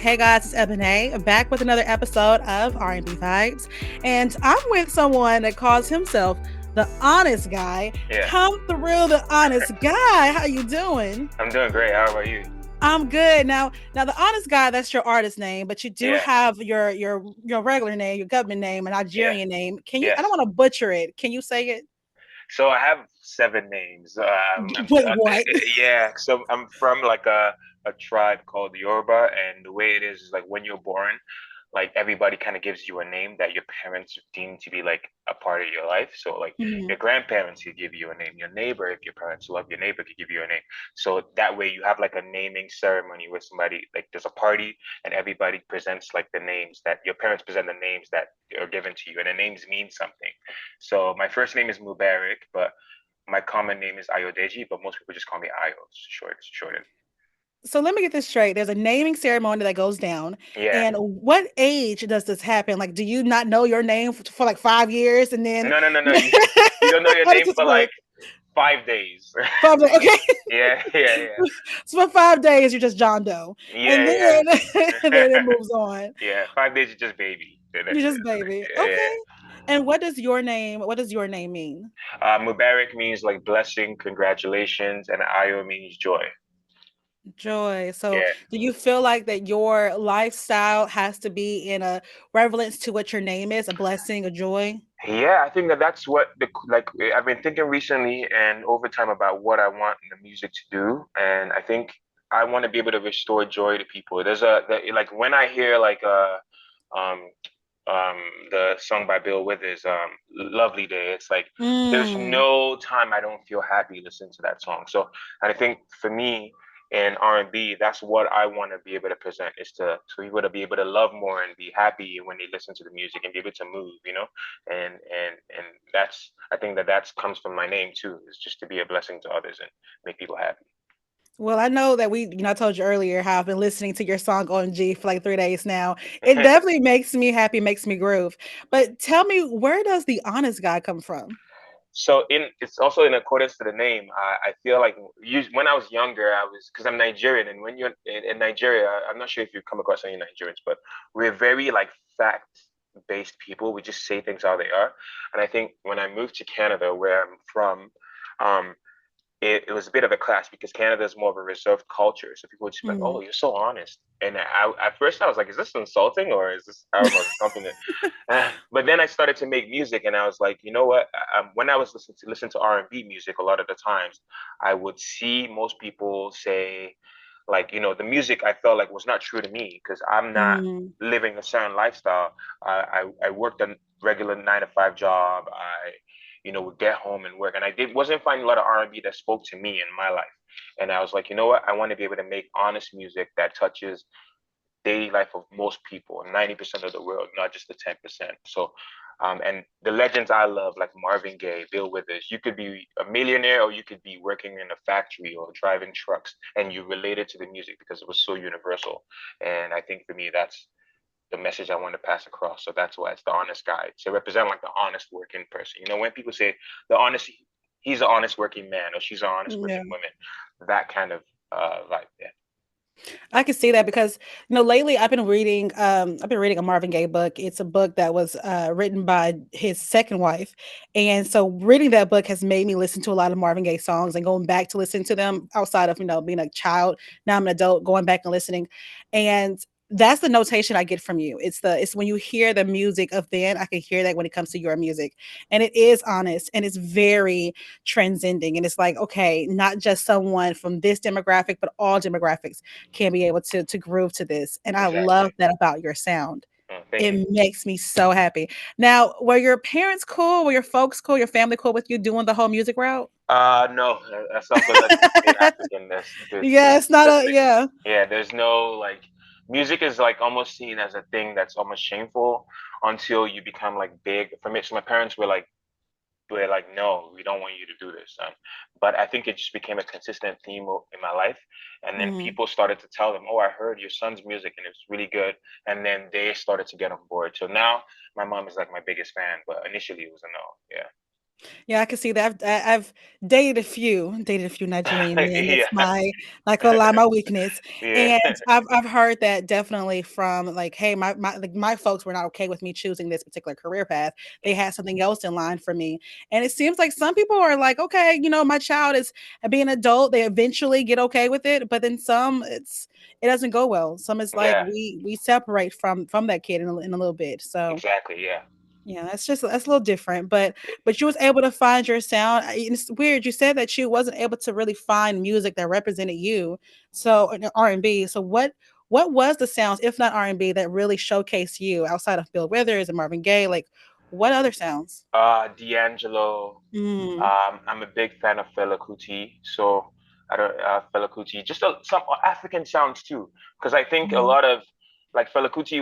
Hey guys, it's Ebony back with another episode of RnB Vibes. And I'm with someone that calls himself the honest guy. Yeah, Come through the honest guy. How you doing? I'm doing great. How about you? I'm good. Now the honest guy, that's your artist name, but you do Yeah, have your regular name, your government name, a yeah, Nigerian name. Can you I don't yes. want to butcher it. Can you say it? So I have seven names. Wait, what? Yeah. So I'm from like a tribe called Yoruba, and the way it is like when you're born, like everybody kind of gives you a name that your parents deem to be like a part of your life. So like Mhm. your grandparents could give you a name, your neighbor, if your parents love your neighbor, could give you a name. So that way you have like a naming ceremony where somebody like there's a party and everybody presents like the names that your parents present the names that are given to you, and the names mean something. So my first name is Mubarak, but my common name is Ayodeji, but most people just call me Ayo. It's shortened. So let me get this straight. There's a naming ceremony that goes down. Yeah. And what age does this happen? Like, do you not know your name for like 5 years and then No, no, no, no. You don't know your how does name this for like work? 5 days. 5 days. Okay. Yeah, yeah, yeah. So for 5 days, you're just John Doe. And Yeah, then and then it yeah. moves on. Yeah, 5 days is just baby. You're just baby. Yeah. Okay. And what does your name mean? Mubarak means like blessing, congratulations, and Ayo means joy. Joy. So Yeah. do you feel like that your lifestyle has to be in a relevance to what your name is, a blessing, a joy? Yeah, I think that that's what the like I've been thinking recently and over time about what I want the music to do, and I think I want to be able to restore joy to people. Like when I hear like um um the song by Bill Withers, Lovely Day, it's like there's Mm. no time I don't feel happy listening to that song. So and I think for me in R&B, that's what I want to be able to present is to people to be able to love more and be happy when they listen to the music and be able to move, and that's I think that that's comes from my name too, is just to be a blessing to others and make people happy. Well, I know that I told you earlier how I've been listening to your song OMG for like 3 days now. It definitely makes me happy, makes me groove. But tell me, where does the honest guy come from? So in it's also in accordance to the name. I feel like when I was younger, I was because I'm Nigerian, and when you're in Nigeria, I'm not sure if you've come across any Nigerians, but we're very like fact-based people. We just say things how they are. And I think when I moved to Canada, where I'm from, um, it was a bit of a clash because Canada is more of a reserved culture. So people would just be like, Mm. "Oh, you're so honest." And at first I was like, "Is this insulting or is this I don't know something that?" But then I started to make music, and I was like, you know what? When I was listening to R&B music, a lot of the times I would see most people say, like, the music I felt like was not true to me because I'm not Mm. living a certain lifestyle. I worked a regular 9 to 5 job. I would get home and work, and I did wasn't finding a lot of R&B that spoke to me in my life. And I was like, you know what? I want to be able to make honest music that touches daily life of most people, 90% of the world, not just the 10%. So, and the legends I love, like Marvin Gaye, Bill Withers, you could be a millionaire or you could be working in a factory or driving trucks, and you related to the music because it was so universal. And I think for me, that's the message I want to pass across. So that's why it's the honest guy to represent like the honest working person. When people say the honest, he's an honest working man or she's an honest Yeah. working woman, that kind of vibe. Yeah. I can see that because lately I've been reading a Marvin Gaye book. It's a book that was written by his second wife. And so reading that book has made me listen to a lot of Marvin Gaye songs and going back to listen to them outside of, being a child. Now I'm an adult, going back and listening. And that's the notation I get from you. It's when you hear the music of then, I can hear that when it comes to your music. And it is honest and it's very transcending. And it's like, okay, not just someone from this demographic, but all demographics can be able to groove to this. And I love Exactly. that about your sound. Thank you. It makes me so happy. Now, were your parents cool? Were your folks cool? Your family cool with you doing the whole music route? No, that's also that's being African. Yeah, it's not a yeah. Yeah. There's no like music is like almost seen as a thing that's almost shameful until you become like big. For me, so my parents were like, no, we don't want you to do this, son. But I think it just became a consistent theme in my life. And then Mhm. people started to tell them, oh, I heard your son's music and it's really good. And then they started to get on board. So now my mom is like my biggest fan, but initially it was a no. Yeah. Yeah, I can see that. I've dated a few Nigerian men. That's Yeah. my, not gonna lie, my weakness. Yeah. And I've heard that definitely from like, hey, my folks were not okay with me choosing this particular career path. They had something else in line for me. And it seems like some people are like, okay, my child is being an adult. They eventually get okay with it, but then some, it doesn't go well. Some is like Yeah. we separate from that kid in a little bit. So Exactly. Yeah. yeah, that's a little different, but you was able to find your sound. It's weird. You said that you wasn't able to really find music that represented you. So in R&B. So what was the sounds, if not R&B, that really showcased you outside of Bill Withers and Marvin Gaye? Like what other sounds? D'Angelo. Mm, I'm a big fan of Fela Kuti, so I don't Fela Kuti, just some African sounds too, because I think a mhm. lot of like Fela Kuti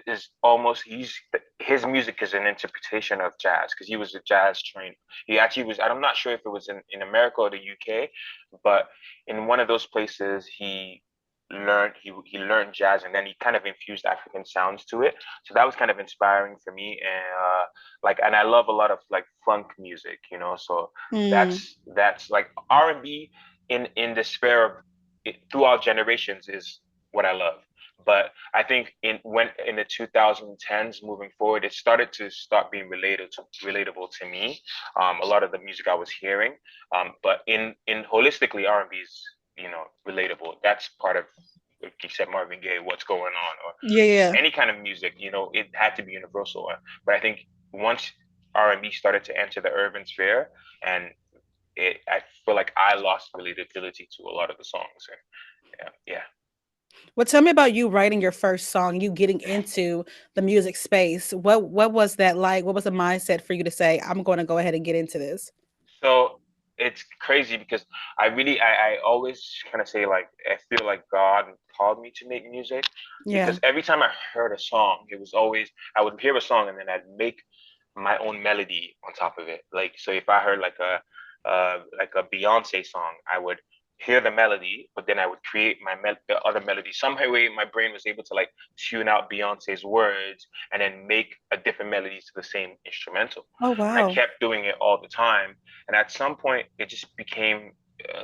is almost his music is an interpretation of jazz because he was a jazz trainer. He actually was. I'm not sure if it was in America or the UK, but in one of those places he learned jazz and then he kind of infused African sounds to it. So that was kind of inspiring for me, and and I love a lot of like funk music, so Mm. that's like R&B in the sphere of throughout generations is what I love. But I think in the 2010s moving forward, it started to start being relatable to me. A lot of the music I was hearing, but in holistically R&B is relatable. That's part of, like you said, Marvin Gaye, what's going on, or Yeah, just yeah. any kind of music. It had to be universal. But I think once R&B started to enter the urban sphere, and I feel like I lost relatability to a lot of the songs. And yeah, Well, tell me about you writing your first song, you getting into the music space. What was that like? What was the mindset for you to say, I'm going to go ahead and get into this? so it's crazy because I always kind of say like I feel like God called me to make music Yeah. because every time I heard a song, it was always I would hear a song and then I'd make my own melody on top of it. Like so, if I heard like a Beyonce song, I would hear the melody, but then I would create the other melody. Somehow, way my brain was able to like tune out Beyonce's words and then make a different melody to the same instrumental. Oh, And I wow. kept doing it all the time. And at some point, it just became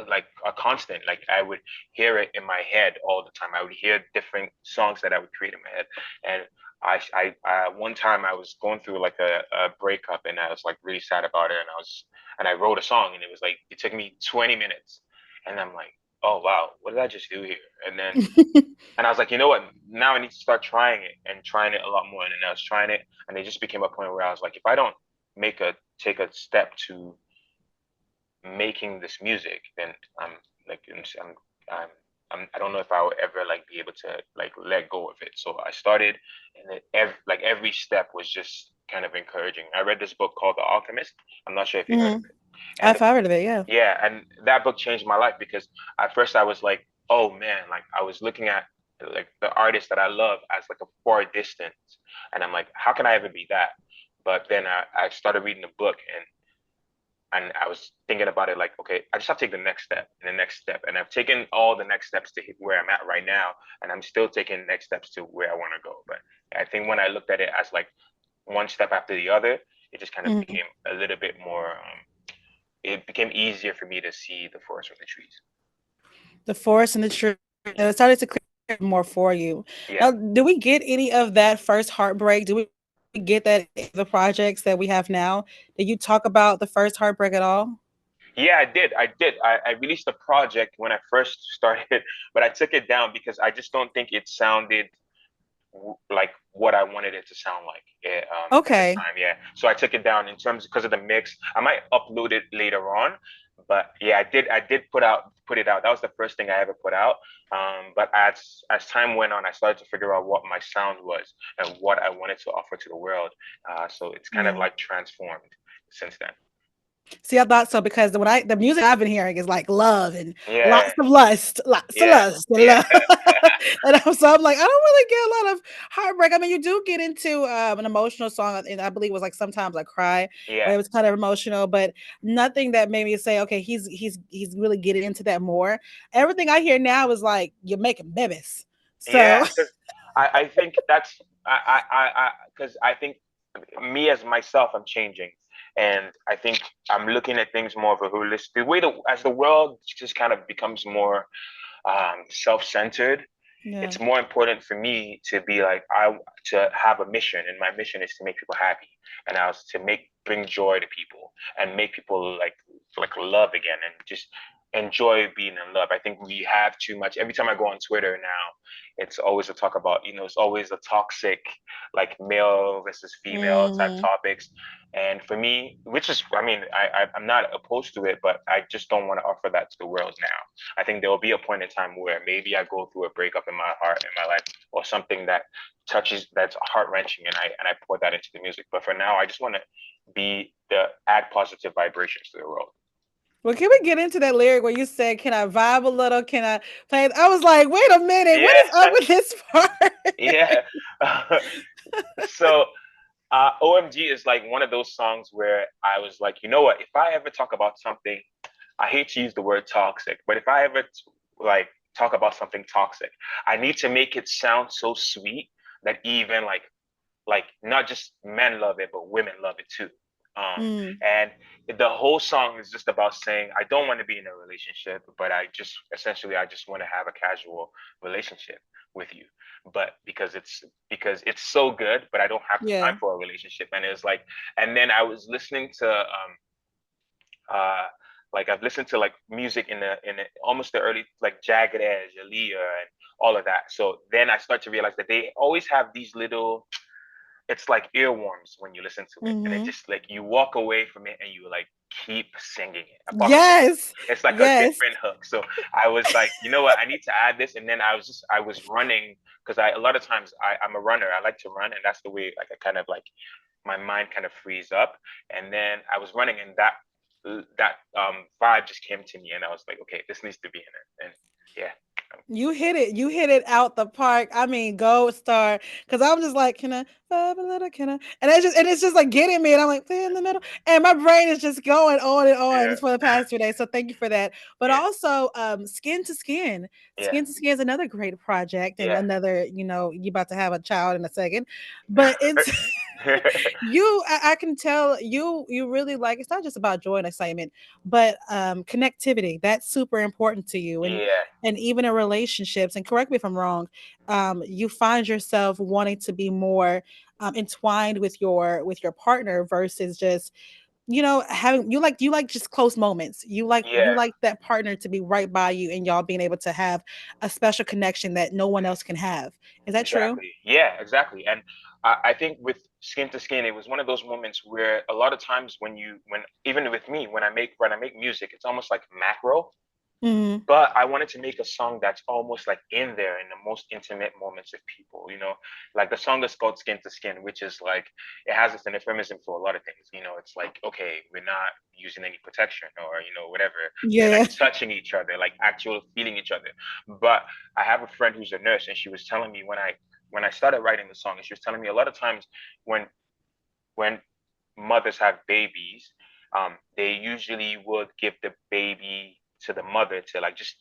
like a constant. Like I would hear it in my head all the time. I would hear different songs that I would create in my head. And one time I was going through like a breakup and I was like really sad about it. And I wrote a song and it was like, it took me 20 minutes. And I'm like, oh, wow, what did I just do here? And I was like, you know what? Now I need to start trying it and trying it a lot more. And then I was trying it, and it just became a point where I was like, if I don't take a step to making this music, then I'm like, I'm, I don't know if I will ever like be able to like let go of it. So I started, and every step was just kind of encouraging. I read this book called The Alchemist. I'm not sure if you heard of Mhm. it. I've And heard of it, yeah. yeah, and that book changed my life because at first I was like, oh man, like I was looking at like the artist that I love as like a far distance, and I'm like, how can I ever be that? But then I started reading the book and I was thinking about it like, okay, I just have to take the next step and the next step, and I've taken all the next steps to hit where I'm at right now, and I'm still taking next steps to where I want to go. But I think when I looked at it as like one step after the other, it just kind of Mhm. became a little bit more. It became easier for me to see the forest from the trees. The forest and the tree, it started to clear more for you. Yeah. Now, do we get any of that first heartbreak? Do we get that in the projects that we have now? Did you talk about the first heartbreak at all? Yeah, I did. I did. I released a project when I first started, but I took it down because I just don't think it sounded like what I wanted it to sound like at the Okay. time. Yeah. So I took it down in terms because of the mix. I might upload it later on, but yeah, I did put it out. That was the first thing I ever put out. But as time went on, I started to figure out what my sound was and what I wanted to offer to the world. So it's kind of Yeah. like transformed since then. See, I thought so because the music I've been hearing is like love and Yeah. lots of Yeah. lust and Yeah. love. So I'm like, I don't really get a lot of heartbreak. I mean, you do get into an emotional song, and I believe it was like sometimes I cry, Yeah. where it was kind of emotional, but nothing that made me say, okay, he's really getting into that more. Everything I hear now is like you're making babies. So Yeah, because I think that's because I think me as myself, I'm changing. And I think I'm looking at things more of a holistic the way. As the world just kind of becomes more self-centered, Yeah. it's more important for me to be like I to have a mission, and my mission is to make people happy, and I was to make bring joy to people and make people like love again and just enjoy being in love. I think we have too much. Every time I go on Twitter now, it's always a talk about, it's always a toxic, like male versus female type Hmm. topics. And for me, which is, I mean, I'm not opposed to it, but I just don't want to offer that to the world now. I think there will be a point in time where maybe I go through a breakup in my heart, in my life, or something that touches, that's heart wrenching, and I pour that into the music. But for now, I just want to be the add positive vibrations to the world. Well, can we get into that lyric where you said, "Can I vibe a little? Can I play?" I was like, "Wait a minute, what Yeah, is up with this part?" yeah. So OMG is like one of those songs where I was like, you know what? If I ever talk about something, I hate to use the word toxic, but if I ever like talk about something toxic, I need to make it sound so sweet that even like not just men love it, but women love it too. Mm, And the whole song is just about saying I don't want to be in a relationship, but I just essentially I just want to have a casual relationship with you. But because it's so good, but I don't have yeah. time for a relationship. And it's like, and then I was listening to uh like I've listened to like music in the almost the early like Jagged Edge, Aaliyah, and all of that. So then I start to realize that they always have these little, it's like earworms when you listen to it, and it Hmm. just like you walk away from it and you like keep singing it apart from that. Yes. It's like a Yes. different hook. So I was like, you know what, I need to add this. And then I was running because I a lot of times I'm a runner, I like to run, and that's the way like I kind of like my mind kind of frees up. And then I was running, and that vibe just came to me, and I was like, okay, this needs to be in it. And yeah. You hit it. You hit it out the park. I mean, gold star. Because I'm just like, can I vibe a little? Can I? And it's just like getting me. And I'm like, "Stay in the middle." And my brain is just going on and on Yeah. just for the past 2 days. So thank you for that. But Yeah. also, skin to skin. Yeah. Skin to skin is another great project, and Yeah. another. You about to have a child in a second, but it's I can tell you really like. It's not just about joy and excitement, but connectivity. That's super important to you, Yeah. and even in relationships, and correct me if I'm wrong, you find yourself wanting to be more entwined with your partner versus just having you like just close moments. You Yeah. like that partner to be right by you, and y'all being able to have a special connection that no one else can have. Is that true? Exactly. Yeah, exactly. And I think with Skin to Skin, it was one of those moments where a lot of times when even with me, when I make music, it's almost like macro, Hmm. but I wanted to make a song that's almost like in there in the most intimate moments of people, like the song is called Skin to Skin, which is like it has an euphemism for a lot of things. It's like, okay, we're not using any protection or whatever. We're like Yeah. touching each other, like actual feeling each other. But I have a friend who's a nurse, and she was telling me when I started writing the song, and she was telling me a lot of times when when mothers have babies, they usually would give the baby to the mother to like just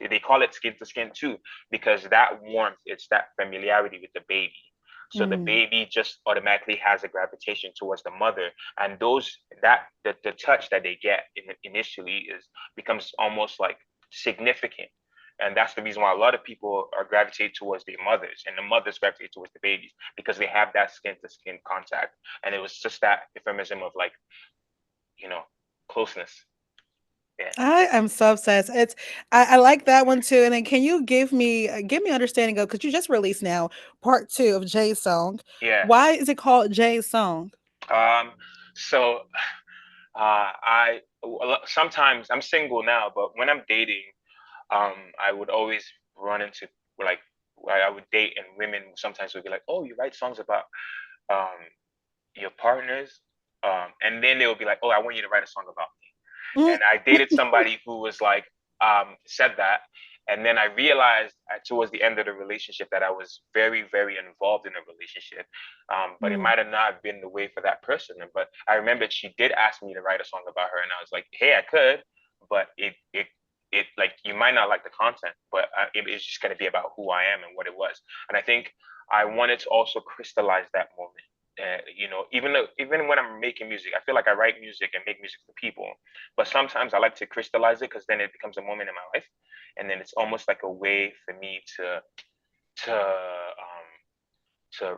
they call it skin to skin too, because that warmth, it's that familiarity with the baby. So the Hmm. baby just automatically has a gravitation towards the mother, and the touch that they get initially is becomes almost like significant. And that's the reason why a lot of people are gravitate towards their mothers, and the mothers gravitate towards the babies because they have that skin to skin contact. And it was just that euphemism of like, you know, closeness. Yeah. I am so obsessed. I like that one too. And then can you give me understanding of, because you just released now part two of Jay's song. Yeah. Why is it called Jay's song? Um, so I sometimes I'm single now, but when I'm dating, I would always run into like I would date, and women sometimes would be like, "Oh, you write songs about um your partners," and then they would be like, "Oh, I want you to write a song about me." Mm. And I dated somebody who was like said that, and then I realized towards the end of the relationship that I was very very involved in a relationship, but it Mm. might have not been the way for that person. But I remembered she did ask me to write a song about her, and I was like, hey, I could, but it like you might not like the content, but it's just going to be about who I am and what it was. And I think I wanted to also crystallize that moment. even when I'm making music, I feel like I write music and make music for people, but sometimes I like to crystallize it because then it becomes a moment in my life, and then it's almost like a way for me to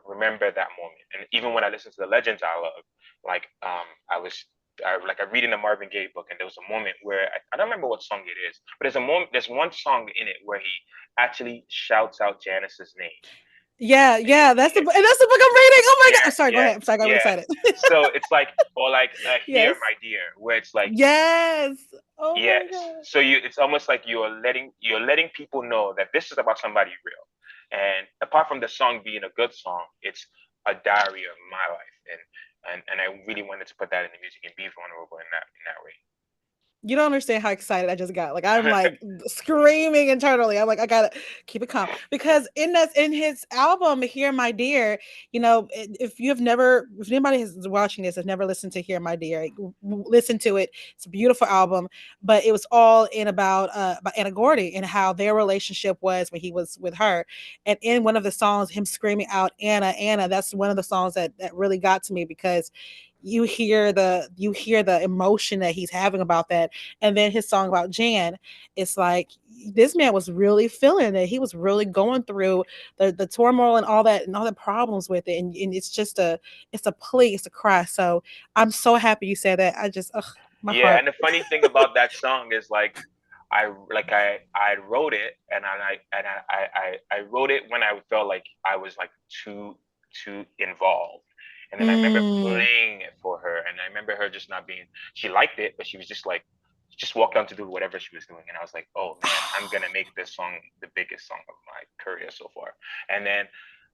remember that moment. And even when I listen to the legends I love, like I read in the Marvin Gaye book, and there was a moment where I don't remember what song it is, but there's one song in it where he actually shouts out Janice's name. Yeah, yeah, that's the Yeah, and that's the book I'm reading. Oh my god! yeah, I'm sorry. Go yeah, ahead. I'm sorry. I got really yeah. excited. So it's like, or like, here, Yes. my dear, where it's like, Yes. Oh my yes. god. So it's almost like you're letting people know that this is about somebody real. And apart from the song being a good song, it's a diary of my life, and I really wanted to put that in the music and be vulnerable in that way. You don't understand how excited I just got. Like I'm like screaming internally. I'm like, I gotta keep it calm because in his album, "Here My Dear," if you have never, if anybody is watching this has never listened to "Here My Dear," listen to it. It's a beautiful album, but it was all in about Anna Gordy and how their relationship was when he was with her. And in one of the songs, him screaming out "Anna, Anna," that's one of the songs that really got to me because you hear the emotion that he's having about that. And then his song about Jan, it's like this man was really feeling it. He was really going through the turmoil and all the problems with it. And it's a plea, it's a cry. So I'm so happy you said that. I just my Yeah, heart. and the funny thing about that song is like I wrote it, and I wrote it when I felt like I was like too involved. And then I remember Mm. playing it for her, and I remember her just not being, she liked it, but she was just like, just walked down to do whatever she was doing. And I was like, oh man, I'm gonna make this song the biggest song of my career so far. And then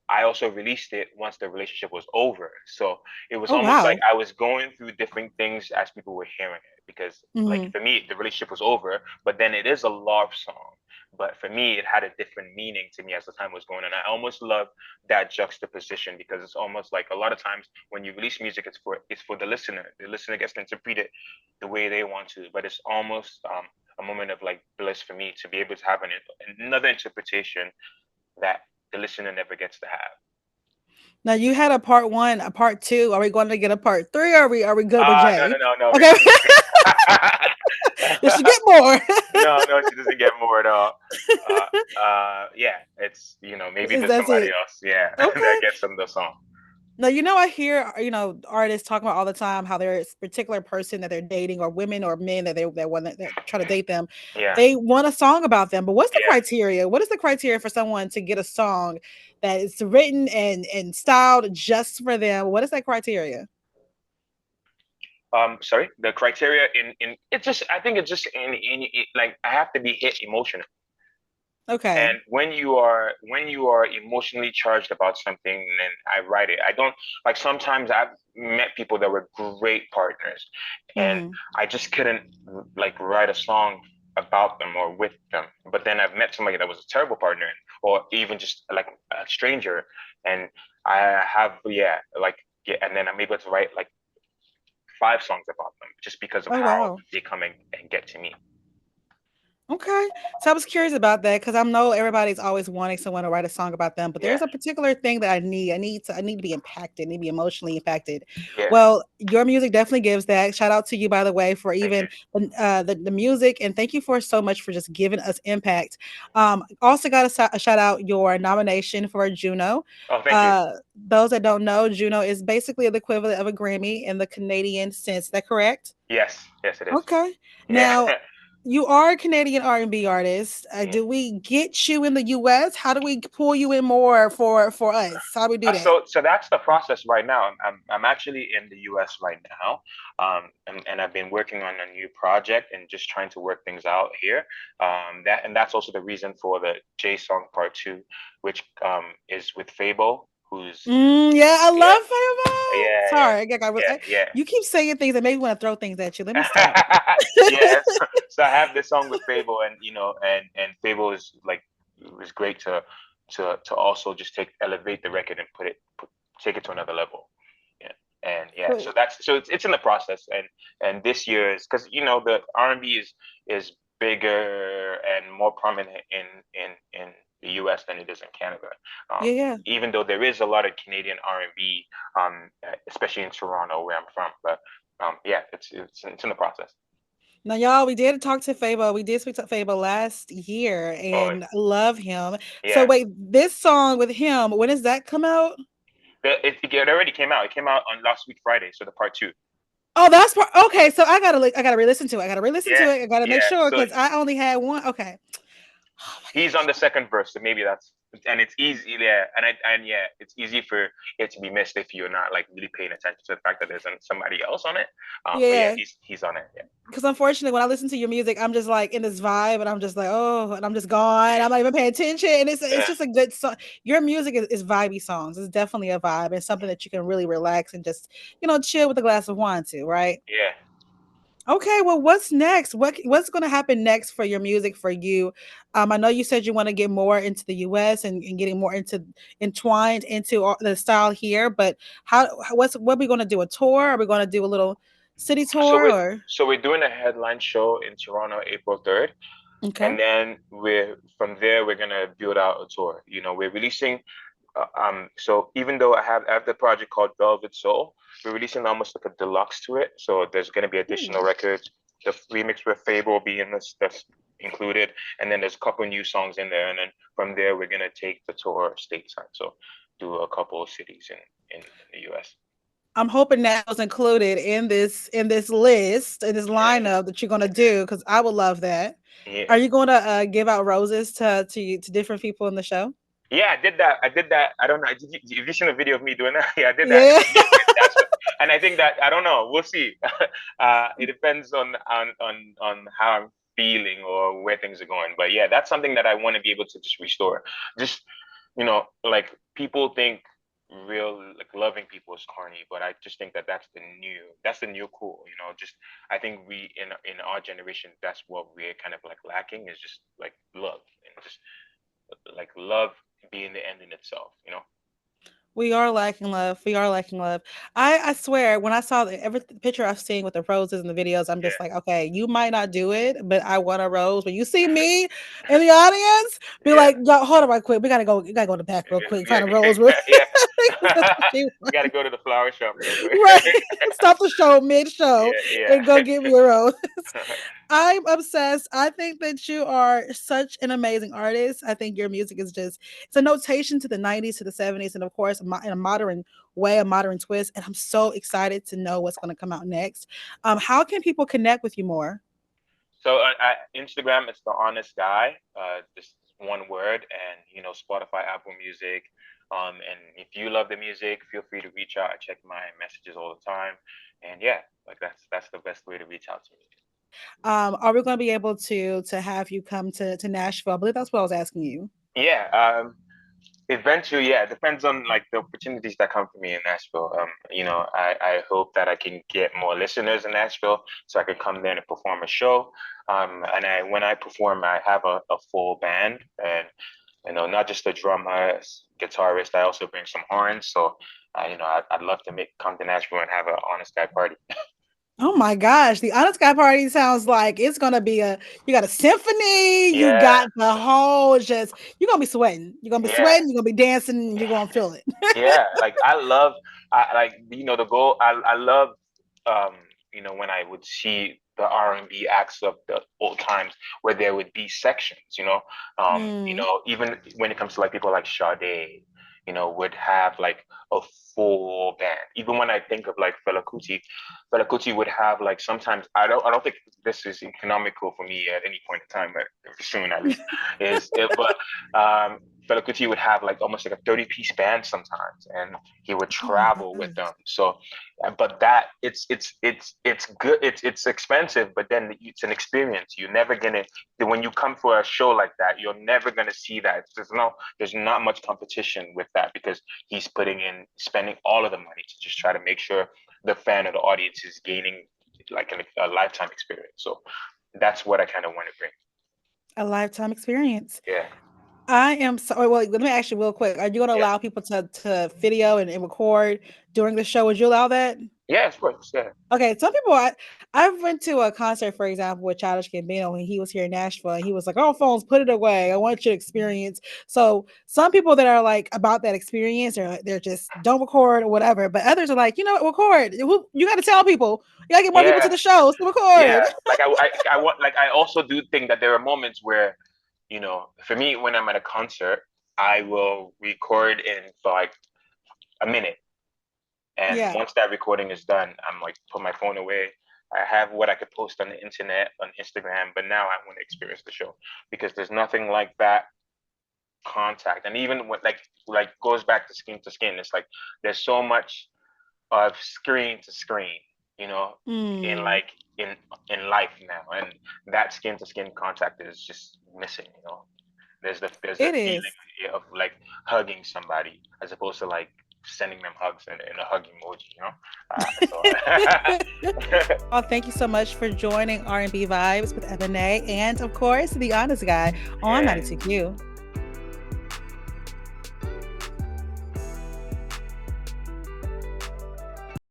I also released it once the relationship was over. So it was Oh almost like wow. I was going through different things as people were hearing it, because like Hmm. for me the relationship was over, but then it is a love song. But for me it had a different meaning to me as the time was going on. I almost love that juxtaposition because it's almost like a lot of times when you release music, it's for the listener. The listener gets to interpret it the way they want to, but it's almost a moment of like bliss for me to be able to have another interpretation that the listener never gets to have. Now you had a part one, a part two. Are we going to get a part three? Or are we good with No, Jay? no, no, no. Okay. Did she get more? No, no, she doesn't get more at all. Yeah, it's, maybe Is there's that's somebody it? else, yeah, that Okay. gets some of the song. Now, I hear, artists talking about all the time how there's a particular person that they're dating, or women or men that want that try to date them. Yeah, They want a song about them. But what's the yeah. criteria? What is the criteria for someone to get a song that is written and styled just for them? What is that criteria? Sorry, the criteria in it just, I think it's just like I have to be hit emotionally. Okay. And when you are emotionally charged about something, then I write it. I don't, like, sometimes I've met people that were great partners, and Hmm. I just couldn't like write a song about them or with them. But then I've met somebody that was a terrible partner, or even just like a stranger, and I have, yeah, like, yeah, and then I'm able to write like 5 songs about them just because of Oh how wow. they come and get to me. Okay. So I was curious about that because I know everybody's always wanting someone to write a song about them, but Yeah, there's a particular thing that I need. I need to be impacted, need to be emotionally impacted. yeah. Well, your music definitely gives that. Shout out to you, by the way, for Thank you. even the music, and thank you for so much for just giving us impact. Also got a shout out your nomination for a Juno. Oh, thank you. Those that don't know, Juno is basically the equivalent of a Grammy in the Canadian sense. Is that correct? Yes, yes, it is. Okay. Yeah. Now, you are a Canadian R&B artist. Yeah. Do we get you in the US? How do we pull you in more for us? How do we do that? So that's the process right now. I'm actually in the U.S. right now, and I've been working on a new project and just trying to work things out here. That's also the reason for the J Song Part Two, which is with Fabo, who's, Yeah, I yeah, love Fireball. yeah, yeah, Sorry, yeah, yeah. you keep saying things that make me want to throw things at you. Let me stop. Yeah, so I have this song with Fable, and and Fable is like, it was great to also just elevate the record and take it to another level. Yeah, and yeah, so Cool. it's in the process, and this year is because the R&B is bigger and more prominent in the the US than it is in Canada. Yeah, yeah. Even though there is a lot of Canadian R&B, especially in Toronto where I'm from. But yeah, it's in the process. Now, y'all, we did talk to Fabo. We did speak to Fabo last year Oh and love him. So yeah, wait, this song with him, when does that come out? it already came out. It came out on last week Friday, so the part two. Oh, that's part. Okay, so I gotta re-listen to it. I gotta re-listen to Yeah, it. I gotta make yeah. sure So because I only had one. Okay. Oh my he's on the second verse, so maybe that's and it's easy, yeah, and yeah, it's easy for it to be missed if you're not like really paying attention to the fact that there's somebody else on it. But yeah, yeah. he's on it. Yeah, Because unfortunately, when I listen to your music, I'm just like in this vibe, and I'm just like, oh, and I'm just gone. I'm not even paying attention, and it's yeah, just a good song. Your music is vibey songs. It's definitely a vibe. It's something that you can really relax and just chill with a glass of wine to, right? yeah. Okay, well, what's next? What's going to happen next for your music for you? I know you said you want to get more into the US and getting more into entwined into the style here, but what are we going to do? A tour? Are we going to do a little city So tour we're or so we're doing a headline show in Toronto, April 3rd, okay? and then we're from there we're gonna build out a tour. We're releasing so even though I have the project called Velvet Soul, we're releasing almost like a deluxe to it. So there's gonna be additional Ooh. records. The remix with Fable will be in this that's included, and then there's a couple new songs in there. And then from there we're gonna take the tour stateside. So do a couple of cities in the US. I'm hoping that was included in this list in this Yeah, lineup that you're going to do because I would love that. Are yeah. you going to give out roses to different people in the show? Yeah, I did that. I did that. I don't know. Have you seen a video of me doing that? Yeah, I did that Yeah. in Nashville. And I think that I don't know. We'll see. It depends on how I'm feeling or where things are going. But yeah, that's something that I want to be able to just restore. Just like people think real like loving people is corny, but I just think that that's the new cool. Just I think we in our generation that's what we're kind of like lacking is just like love and just like love being the end in itself. We are lacking love. We are lacking love. I swear, when I saw every picture I've seen with the roses and the videos, I'm just Yeah. like, okay, you might not do it, but I want a rose. When you see me in the audience, be Yeah. like, yo, hold on right quick. We gotta go. We gotta go to the back real quick. Yeah. Find a rose. Yeah. Yeah. That's what she We got to wants. go to the flower shop real quick. Right. Stop the show mid show Yeah. and go Yeah. get me a rose. I'm obsessed. I think that you are such an amazing artist. I think your music is just it's a notation to the 90s to the 70s and of course in a modern way, a modern twist. And I'm so excited to know what's going to come out next. How can people connect with you more? So Instagram, it's the honest guy. Just one word, and Spotify, Apple Music. And if you love the music, feel free to reach out. I check my messages all the time, and yeah, like that's the best way to reach out to me. Are we going to be able to have you come to Nashville? I believe that's what I was asking you. Yeah. Eventually, yeah, it depends on like the opportunities that come for me in Nashville. I hope that I can get more listeners in Nashville so I can come there and perform a show. And when I perform, I have a full band and not just a drummer, guitarist. I also bring some horns. So, I'd love to make come to Nashville and have an honest guy party. Oh my gosh, the Honest Guy party sounds like it's gonna be you got a symphony, you Yeah, got the whole just you're gonna be sweating. You're gonna be yeah. sweating, you're gonna be dancing, and you're gonna feel it. Yeah, like I love, I like the goal. I love, um, when I would see the R&B acts of the old times where there would be sections. Mm. Even when it comes to like people like Sade, would have like a full band. Even when I think of like Fela Kuti would have like sometimes I don't think this is economical for me at any point in time, but soon at least is it, but Fela Kuti would have like almost like a 30-piece band sometimes, and he would Oh my travel with gosh. them. So, but that it's good. It's expensive, but then it's an experience. You're never gonna when you come for a show like that, you're never gonna see that. There's not much competition with that because he's spending all of the money to just try to make sure the fan or the audience is gaining like a lifetime experience. So that's what I kind of want to bring. A lifetime experience. Yeah, I am so well, let me ask you real quick. Are you gonna yeah. allow people to video and record during the show? Would you allow that? Yeah, of course. Yeah. Okay, some people I went to a concert, for example, with Childish Gambino when he was here in Nashville, and he was like, "Oh, phones, put it away. I want you to experience." So some people that are like about that experience, or they're just don't record or whatever, but others are like, you know what, record. You got to tell people. You got to get more people to Yeah. the show, so Yeah. record. Like I want, like I also do think that there are moments where, for me, when I'm at a concert, I will record in for like a minute. And Yeah. once that recording is done, I'm like, put my phone away. I have what I could post on the internet, on Instagram, but now I want to experience the show because there's nothing like that contact. And even when like goes back to skin, it's like there's so much of screen to screen, you know, in Mm, like in life now, and that skin to skin contact is just missing. There's a it feeling is. of like hugging somebody as opposed to like sending them hugs in a hug emoji. So Well, thank you so much for joining R&B Vibes with Ebony and, of course, The Honest Guy on yeah, 92Q.